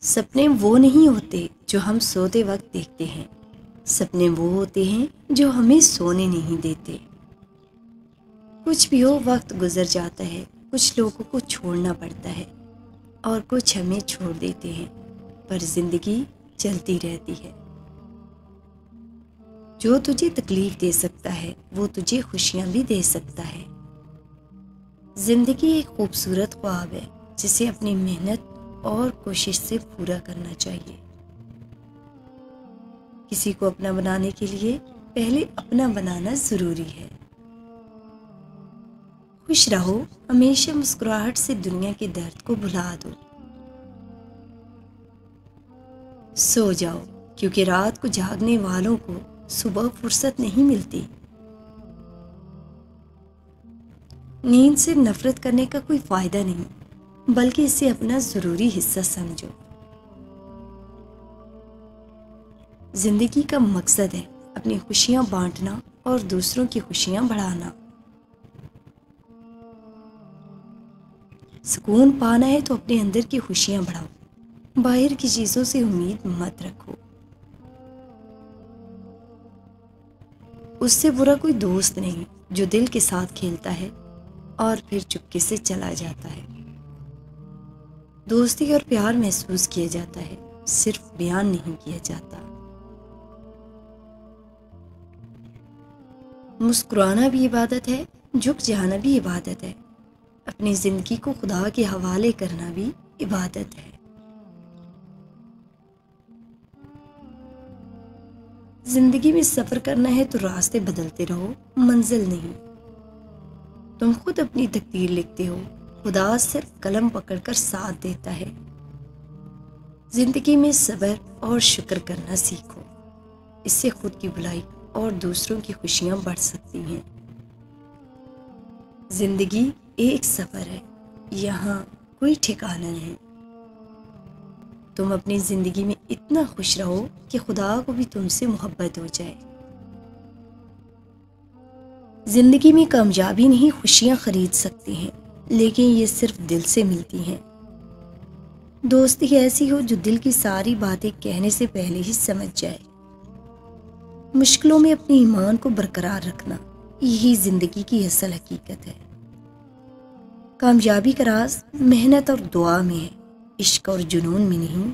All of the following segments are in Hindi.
सपने वो नहीं होते जो हम सोते वक्त देखते हैं। सपने वो होते हैं जो हमें सोने नहीं देते। कुछ भी हो, वक्त गुजर जाता है, कुछ लोगों को छोड़ना पड़ता है और कुछ हमें छोड़ देते हैं, पर जिंदगी चलती रहती है। जो तुझे तकलीफ दे सकता है वो तुझे खुशियां भी दे सकता है। जिंदगी एक खूबसूरत ख्वाब है जिसे अपनी मेहनत और कोशिश से पूरा करना चाहिए। किसी को अपना बनाने के लिए पहले अपना बनाना जरूरी है। खुश रहो, हमेशा मुस्कुराहट से दुनिया के दर्द को भुला दो। सो जाओ, क्योंकि रात को जागने वालों को सुबह फुर्सत नहीं मिलती। नींद से नफरत करने का कोई फायदा नहीं, बल्कि इसे अपना जरूरी हिस्सा समझो। जिंदगी का मकसद है अपनी खुशियां बांटना और दूसरों की खुशियां बढ़ाना। सुकून पाना है तो अपने अंदर की खुशियां बढ़ाओ, बाहर की चीजों से उम्मीद मत रखो। उससे बुरा कोई दोस्त नहीं जो दिल के साथ खेलता है और फिर चुपके से चला जाता है। दोस्ती और प्यार महसूस किया जाता है, सिर्फ बयान नहीं किया जाता। मुस्कुराना भी इबादत है, झुक जाना भी इबादत है, अपनी जिंदगी को खुदा के हवाले करना भी इबादत है। जिंदगी में सफर करना है तो रास्ते बदलते रहो, मंजिल नहीं। तुम खुद अपनी तकदीर लिखते हो, खुदा सिर्फ कलम पकड़कर साथ देता है। जिंदगी में सब्र और शुक्र करना सीखो, इससे खुद की भलाई और दूसरों की खुशियां बढ़ सकती हैं। जिंदगी एक सफर है, यहाँ कोई ठिकाना नहीं। तुम अपनी जिंदगी में इतना खुश रहो कि खुदा को भी तुमसे मोहब्बत हो जाए। जिंदगी में कामयाबी नहीं, खुशियां खरीद सकते हैं, लेकिन ये सिर्फ दिल से मिलती हैं। दोस्ती ऐसी हो जो दिल की सारी बातें कहने से पहले ही समझ जाए। मुश्किलों में अपने ईमान को बरकरार रखना, यही जिंदगी की असल हकीकत है। कामयाबी का राज मेहनत और दुआ में है, इश्क और जुनून में नहीं।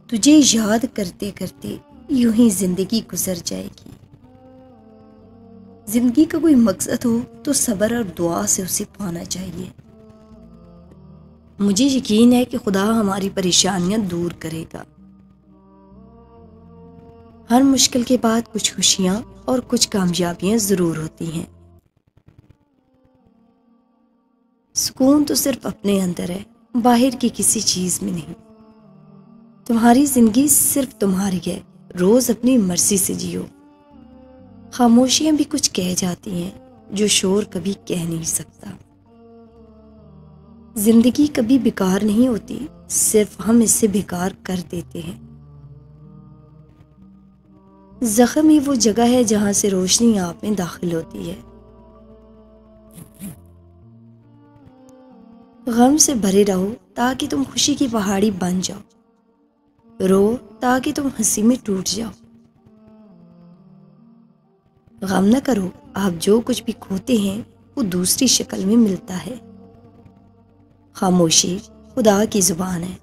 तुझे याद करते करते यूं ही जिंदगी गुजर जाएगी। जिंदगी का कोई मकसद हो तो सब्र और दुआ से उसे पाना चाहिए। मुझे यकीन है कि खुदा हमारी परेशानियां दूर करेगा। हर मुश्किल के बाद कुछ खुशियां और कुछ कामयाबियां जरूर होती हैं। सुकून तो सिर्फ अपने अंदर है, बाहर की किसी चीज में नहीं। तुम्हारी जिंदगी सिर्फ तुम्हारी है, रोज अपनी मर्जी से जियो। खामोशियां भी कुछ कह जाती हैं जो शोर कभी कह नहीं सकता। जिंदगी कभी बेकार नहीं होती, सिर्फ हम इससे बेकार कर देते हैं। जख्म ही वो जगह है जहां से रोशनी आप में दाखिल होती है। गम से भरे रहो ताकि तुम खुशी की पहाड़ी बन जाओ। रो ताकि तुम हंसी में टूट जाओ। गम न करो, आप जो कुछ भी खोते हैं वो दूसरी शक्ल में मिलता है। खामोशी खुदा की जुबान है,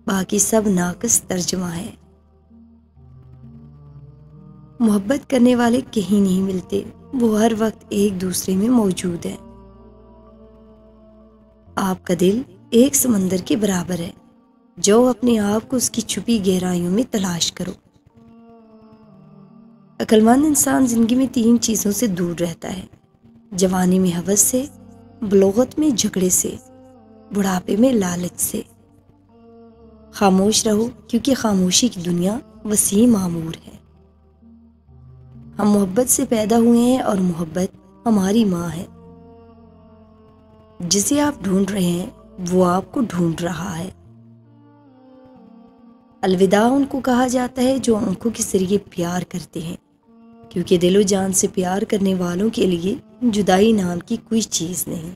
बाकी सब नाकस तर्जुमा है। मोहब्बत करने वाले कहीं नहीं मिलते, वो हर वक्त एक दूसरे में मौजूद है। आपका दिल एक समंदर के बराबर है, जो अपने आप को उसकी छुपी गहराइयों में तलाश करो। अक्लमंद इंसान जिंदगी में 3 चीजों से दूर रहता है: जवानी में हवस से, बलोगत में झगड़े से, बुढ़ापे में लालच से। खामोश रहो, क्योंकि खामोशी की दुनिया वसीम मामूर है। हम मोहब्बत से पैदा हुए हैं और मोहब्बत हमारी माँ है। जिसे आप ढूंढ रहे हैं वो आपको ढूंढ रहा है। अलविदा उनको कहा जाता है जो आंखों के जरिए प्यार करते हैं, क्योंकि दिलो जान से प्यार करने वालों के लिए जुदाई नाम की कोई चीज नहीं।